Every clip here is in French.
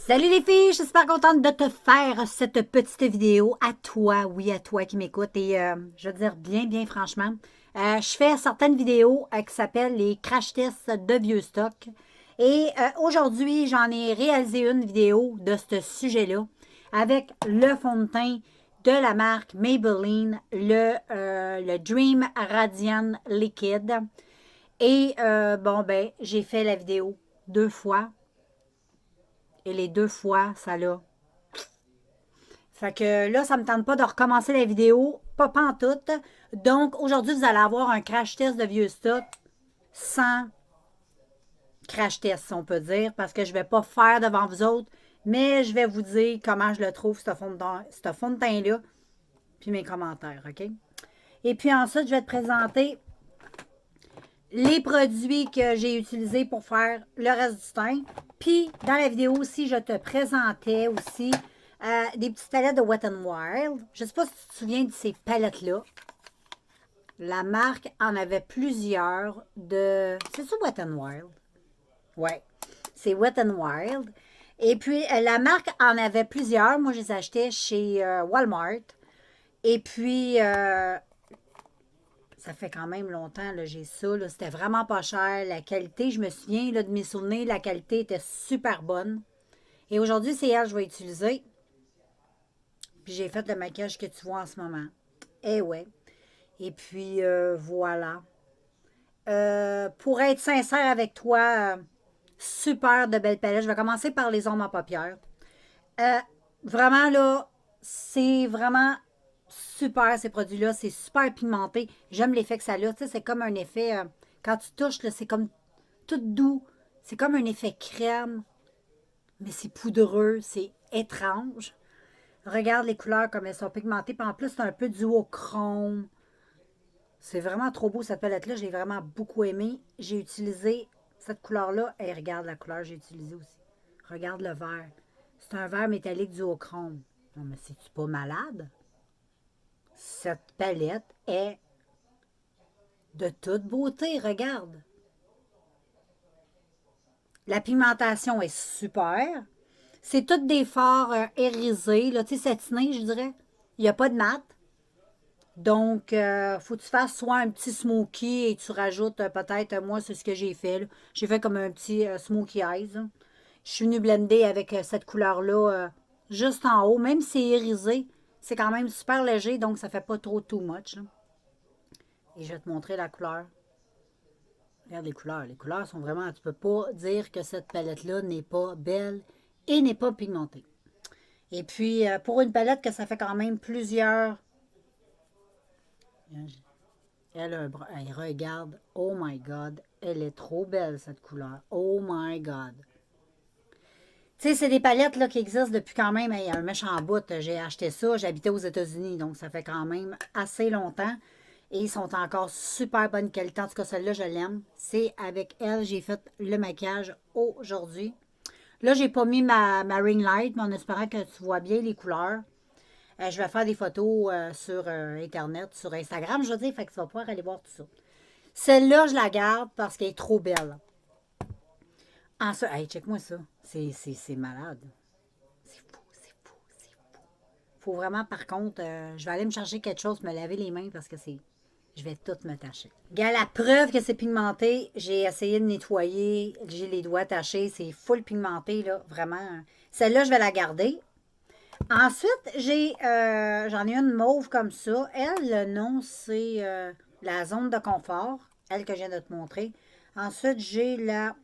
Salut les filles, je suis super contente de te faire cette petite vidéo à toi, oui à toi qui m'écoute et je veux dire bien franchement, je fais certaines vidéos qui s'appellent les crash tests de vieux stock et aujourd'hui j'en ai réalisé une vidéo de ce sujet-là avec le fond de teint de la marque Maybelline, le Dream Radiant Liquid et bon ben j'ai fait la vidéo deux fois. Et les deux fois, ça l'a. Fait que là, ça ne me tente pas de recommencer la vidéo, pas pantoute. Donc, aujourd'hui, vous allez avoir un crash test de vieux stock sans crash test, si on peut dire, parce que je ne vais pas faire devant vous autres, mais je vais vous dire comment je le trouve, ce fond de teint-là, puis mes commentaires, OK? Et puis ensuite, je vais te présenter les produits que j'ai utilisés pour faire le reste du teint. Puis, dans la vidéo aussi, je te présentais aussi des petites palettes de Wet n Wild. Je ne sais pas si tu te souviens de ces palettes-là. La marque en avait plusieurs de... C'est ça Wet n Wild? Ouais, c'est Wet n Wild. Et puis, la marque en avait plusieurs. Moi, je les achetais chez Walmart. Et puis, ça fait quand même longtemps, là, j'ai ça. C'était vraiment pas cher. La qualité, je me souviens là, de mes souvenirs, la qualité était super bonne. Et aujourd'hui, c'est elle que je vais utiliser. Puis j'ai fait le maquillage que tu vois en ce moment. Eh ouais. Et puis, voilà. Pour être sincère avec toi, super de belles palettes. Je vais commencer par les ombres en paupières. Euh, Vraiment, là, c'est vraiment super, ces produits-là. C'est super pigmenté. J'aime l'effet que ça a. Tu sais, c'est comme un effet, quand tu touches, là, c'est comme tout doux. C'est comme un effet crème, mais c'est poudreux. C'est étrange. Regarde les couleurs comme elles sont pigmentées. Puis en plus, c'est un peu duochrome. C'est vraiment trop beau cette palette-là. J'ai vraiment beaucoup aimé. J'ai utilisé cette couleur-là. Et regarde la couleur que j'ai utilisée aussi. Regarde le vert. C'est un vert métallique duochrome. Non, mais c'est-tu pas malade? Cette palette est de toute beauté. Regarde. La pigmentation est super. C'est toutes des fards irisés, là, tu sais, satinés, je dirais. Il n'y a pas de mat. Donc, faut que tu fasses soit un petit smoky et tu rajoutes peut-être, moi, c'est ce que j'ai fait. J'ai fait comme un petit smoky eyes. Là. Je suis venue blender avec cette couleur-là juste en haut. Même si c'est irisé, c'est quand même super léger, donc ça fait pas trop too much. Là. Et je vais te montrer la couleur. Regarde les couleurs. Les couleurs sont vraiment... Tu peux pas dire que cette palette-là n'est pas belle et n'est pas pigmentée. Et puis, pour une palette que ça fait quand même plusieurs... Elle regarde. Oh my God. Elle est trop belle, cette couleur. Oh my God. Tu sais, c'est des palettes là, qui existent depuis quand même un méchant bout. J'ai acheté ça, j'habitais aux États-Unis, donc ça fait quand même assez longtemps. Et ils sont encore super bonne qualité. En tout cas, celle-là, je l'aime. C'est avec elle, j'ai fait le maquillage aujourd'hui. Là, j'ai pas mis ma ring light, mais en espérant que tu vois bien les couleurs. Je vais faire des photos sur Internet, sur Instagram, je veux dire, fait que tu vas pouvoir aller voir tout ça. Celle-là, je la garde parce qu'elle est trop belle. Ensuite, hey, check-moi ça. C'est malade. C'est fou, c'est fou, c'est fou. Faut vraiment, par contre, je vais aller me chercher quelque chose, me laver les mains parce que c'est. Je vais tout me tâcher. Regarde, la preuve que c'est pigmenté, j'ai essayé de nettoyer, j'ai les doigts tachés, c'est full pigmenté, là, vraiment. Celle-là, je vais la garder. Ensuite, j'en ai une mauve comme ça. Elle, le nom, c'est la zone de confort, elle que je viens de te montrer. Ensuite, j'ai la...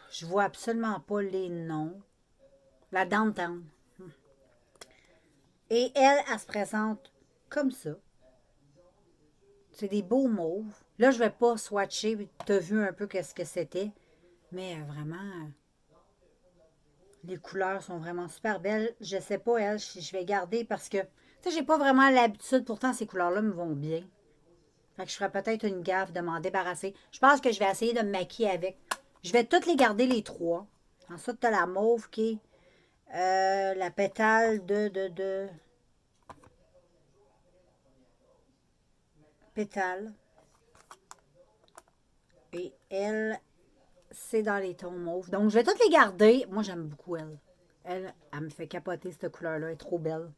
Je vois absolument pas les noms. La Downtown. Et elle, elle se présente comme ça. C'est des beaux mauves. Là, je vais pas swatcher. Tu as vu un peu qu'est-ce que c'était. Mais vraiment, les couleurs sont vraiment super belles. Je sais pas, elle, si je vais garder parce que, tu sais, j'ai pas vraiment l'habitude. Pourtant, ces couleurs-là me vont bien. Fait que je ferais peut-être une gaffe de m'en débarrasser. Je pense que je vais essayer de me maquiller avec. Je vais toutes les garder, les trois. Ensuite, tu as la mauve qui est la pétale de pétale. Et elle, c'est dans les tons mauves. Donc, je vais toutes les garder. Moi, j'aime beaucoup elle. Elle me fait capoter cette couleur-là. Elle est trop belle.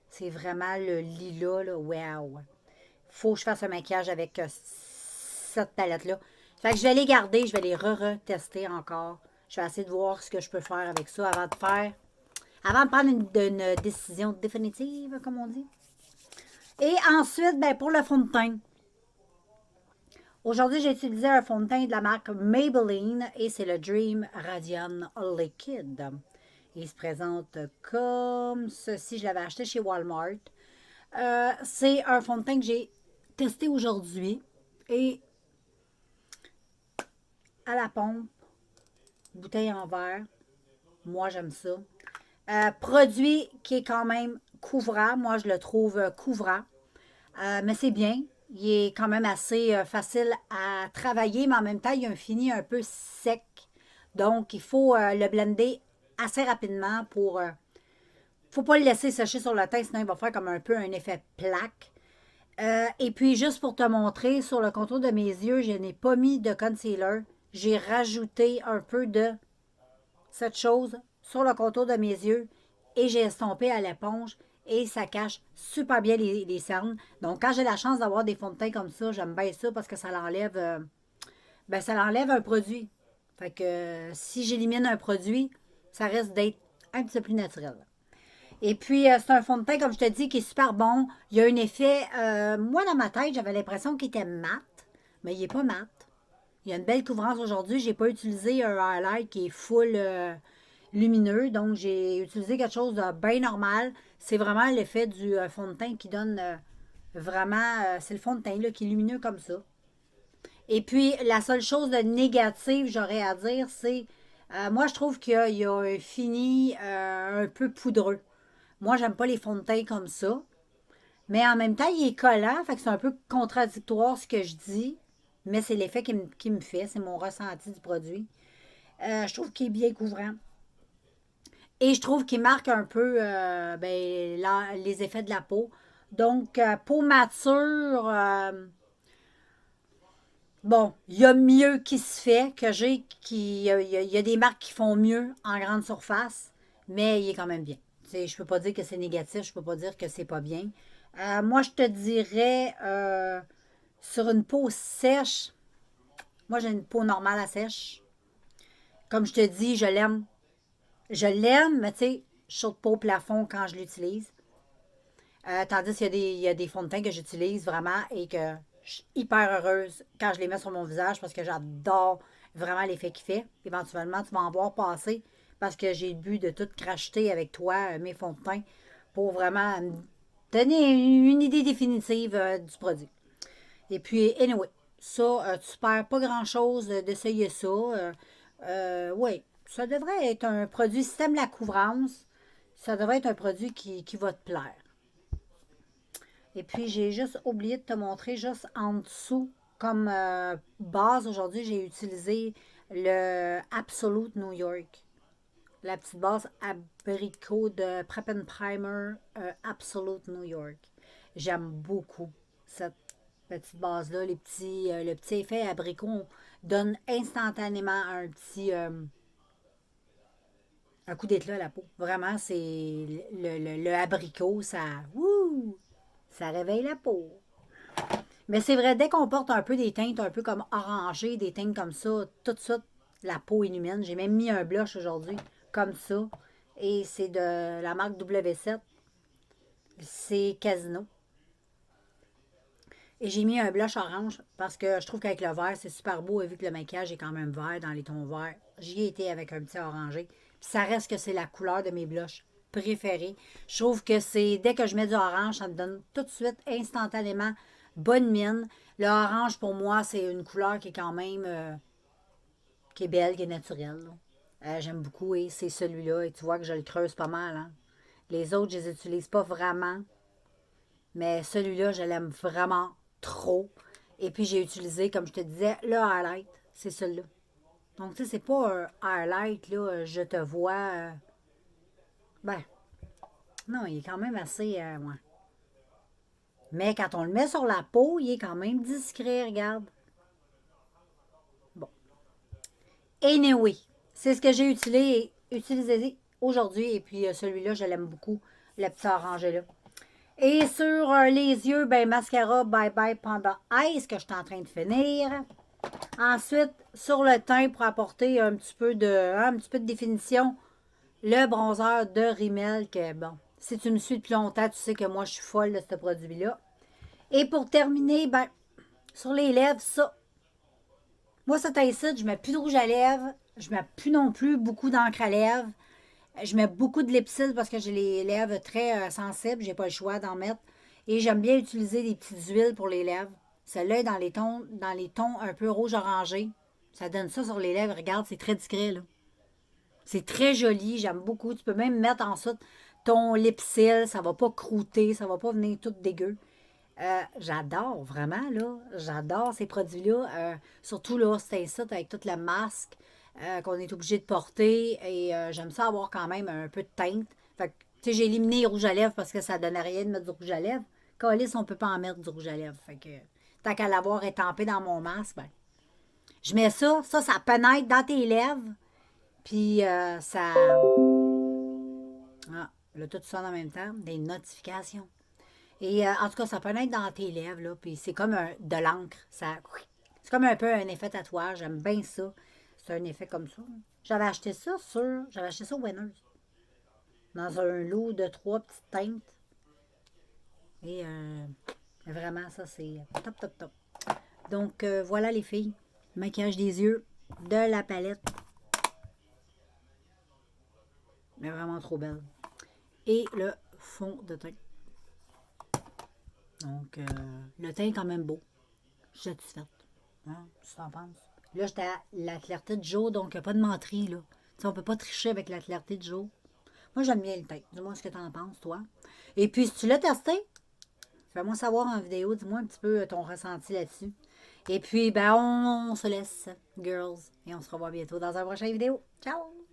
C'est vraiment le lilas, là. Wow! Faut que je fasse un maquillage avec cette palette-là. Fait que je vais les garder. Je vais les re-retester encore. Je vais essayer de voir ce que je peux faire avec ça avant de faire. Avant de prendre une décision définitive, comme on dit. Et ensuite, ben, pour le fond de teint. Aujourd'hui, j'ai utilisé un fond de teint de la marque Maybelline et c'est le Dream Radiant Liquid. Il se présente comme ceci. Je l'avais acheté chez Walmart. C'est un fond de teint que j'ai testé aujourd'hui et à la pompe, bouteille en verre. Moi, j'aime ça. Produit qui est quand même couvrant. Moi, je le trouve couvrant. Mais c'est bien. Il est quand même assez facile à travailler, mais en même temps, il y a un fini un peu sec. Donc, il faut le blender assez rapidement pour... faut pas le laisser sécher sur le teint, sinon il va faire comme un peu un effet plaque. Et puis, juste pour te montrer, sur le contour de mes yeux, je n'ai pas mis de concealer. J'ai rajouté un peu de cette chose sur le contour de mes yeux et j'ai estompé à l'éponge et ça cache super bien les cernes. Donc, quand j'ai la chance d'avoir des fonds de teint comme ça, j'aime bien ça parce que ça l'enlève ça l'enlève un produit. Fait que si j'élimine un produit, ça risque d'être un petit peu plus naturel. Et puis, c'est un fond de teint, comme je te dis, qui est super bon. Il y a un effet, moi, dans ma tête, j'avais l'impression qu'il était mat, mais il n'est pas mat. Il y a une belle couvrance aujourd'hui. J'ai pas utilisé un highlight qui est full lumineux. Donc, j'ai utilisé quelque chose de bien normal. C'est vraiment l'effet du fond de teint qui donne vraiment... c'est le fond de teint là, qui est lumineux comme ça. Et puis, la seule chose de négative, j'aurais à dire, c'est... moi, je trouve qu'il y a un fini un peu poudreux. Moi, j'aime pas les fonds de teint comme ça. Mais en même temps, il est collant, fait que c'est un peu contradictoire ce que je dis. Mais c'est l'effet qui me fait, c'est mon ressenti du produit. Je trouve qu'il est bien couvrant. Et je trouve qu'il marque un peu les effets de la peau. Donc, peau mature, bon, il y a mieux qui se fait, que j'ai, il y a des marques qui font mieux en grande surface, mais il est quand même bien. Je ne peux pas dire que c'est négatif, je ne peux pas dire que c'est pas bien. Moi, je te dirais, sur une peau sèche, moi j'ai une peau normale à sèche. Comme je te dis, je l'aime. Je l'aime, mais tu sais, je saute pas au plafond quand je l'utilise. Tandis qu'il y a des fonds de teint que j'utilise vraiment et que je suis hyper heureuse quand je les mets sur mon visage parce que j'adore vraiment l'effet qu'il fait. Éventuellement, tu vas en voir passer parce que j'ai le but de tout cracheter avec toi, mes fonds de teint, pour vraiment me donner une idée définitive du produit. Et puis, anyway, ça, tu perds pas grand-chose d'essayer ça. Oui, ça devrait être un produit, si tu aimes la couvrance, ça devrait être un produit qui va te plaire. Et puis, j'ai juste oublié de te montrer, juste en dessous, comme base aujourd'hui, j'ai utilisé le Absolute New York. La petite base abricot de Prep and Primer Absolute New York. J'aime beaucoup cette petite base-là. Le petit effet abricot donne instantanément un coup d'éclat à la peau. Vraiment, c'est le abricot, ça réveille la peau. Mais c'est vrai, dès qu'on porte un peu des teintes un peu comme orangées, des teintes comme ça, tout de suite, la peau illumine. J'ai même mis un blush aujourd'hui, comme ça. Et c'est de la marque W7. C'est Casino. Et j'ai mis un blush orange parce que je trouve qu'avec le vert, c'est super beau. Et vu que le maquillage est quand même vert dans les tons verts, j'y ai été avec un petit orangé. Puis ça reste que c'est la couleur de mes blushs préférés. Je trouve que c'est, dès que je mets du orange, ça me donne tout de suite, instantanément, bonne mine. Le orange, pour moi, c'est une couleur qui est quand même, qui est belle, qui est naturelle. J'aime beaucoup et c'est celui-là. Et tu vois que je le creuse pas mal. Hein? Les autres, je les utilise pas vraiment. Mais celui-là, je l'aime vraiment trop. Et puis, j'ai utilisé, comme je te disais, le highlight. C'est celui-là. Donc, tu sais, c'est pas un highlight, là, je te vois. Ben, non, il est quand même assez. Ouais. Mais quand on le met sur la peau, il est quand même discret, regarde. Anyway, c'est ce que j'ai utilisé aujourd'hui. Et puis celui-là, je l'aime beaucoup, le petit orangé là. Et sur les yeux, ben mascara Bye Bye Panda Eyes que je suis en train de finir. Ensuite, sur le teint pour apporter un petit peu de définition, le bronzer de Rimmel que bon, si tu me suis depuis longtemps, tu sais que moi je suis folle de ce produit-là. Et pour terminer, ben sur les lèvres, ça. Moi, ça ici, je mets plus de rouge à lèvres, je mets plus non plus beaucoup d'encre à lèvres. Je mets beaucoup de lipsil parce que j'ai les lèvres très sensibles, j'ai pas le choix d'en mettre. Et j'aime bien utiliser des petites huiles pour les lèvres. Celle-là est dans les tons un peu rouge-orangé. Ça donne ça sur les lèvres. Regarde, c'est très discret, là. C'est très joli, j'aime beaucoup. Tu peux même mettre ensuite ton lipsil, ça va pas croûter, ça va pas venir tout dégueu. J'adore, vraiment, là. J'adore ces produits-là. Surtout, là, c'est ça avec toute la masque qu'on est obligé de porter. Et j'aime ça avoir quand même un peu de teinte. Fait que, tu sais, j'ai éliminé les rouges à lèvres parce que ça donnait rien de mettre du rouge à lèvres. Calice, on peut pas en mettre du rouge à lèvres. Fait que, tant qu'à l'avoir étampé dans mon masque, ben, je mets ça pénètre dans tes lèvres. Puis, ça... Ah, là, tout ça en même temps, des notifications. Et en tout cas, ça peut être dans tes lèvres, là, puis c'est comme de l'encre. C'est comme un peu un effet tatouage. J'aime bien ça. C'est un effet comme ça. J'avais acheté ça au Winners. Dans un lot de 3 petites teintes. Et vraiment, ça, c'est top, top, top. Donc, voilà les filles. Maquillage des yeux de la palette. Mais vraiment trop belle. Et le fond de teint. Donc, le teint est quand même beau. Je suis satisfaite. Hein? Tu t'en penses? Là, j'étais à la clarté de jour, donc il n'y a pas de menterie, là. Tu sais, on peut pas tricher avec la clarté de jour. Moi, j'aime bien le teint. Dis-moi ce que tu en penses, toi. Et puis, si tu l'as testé, fais-moi savoir en vidéo. Dis-moi un petit peu ton ressenti là-dessus. Et puis, ben, on se laisse, girls. Et on se revoit bientôt dans une prochaine vidéo. Ciao!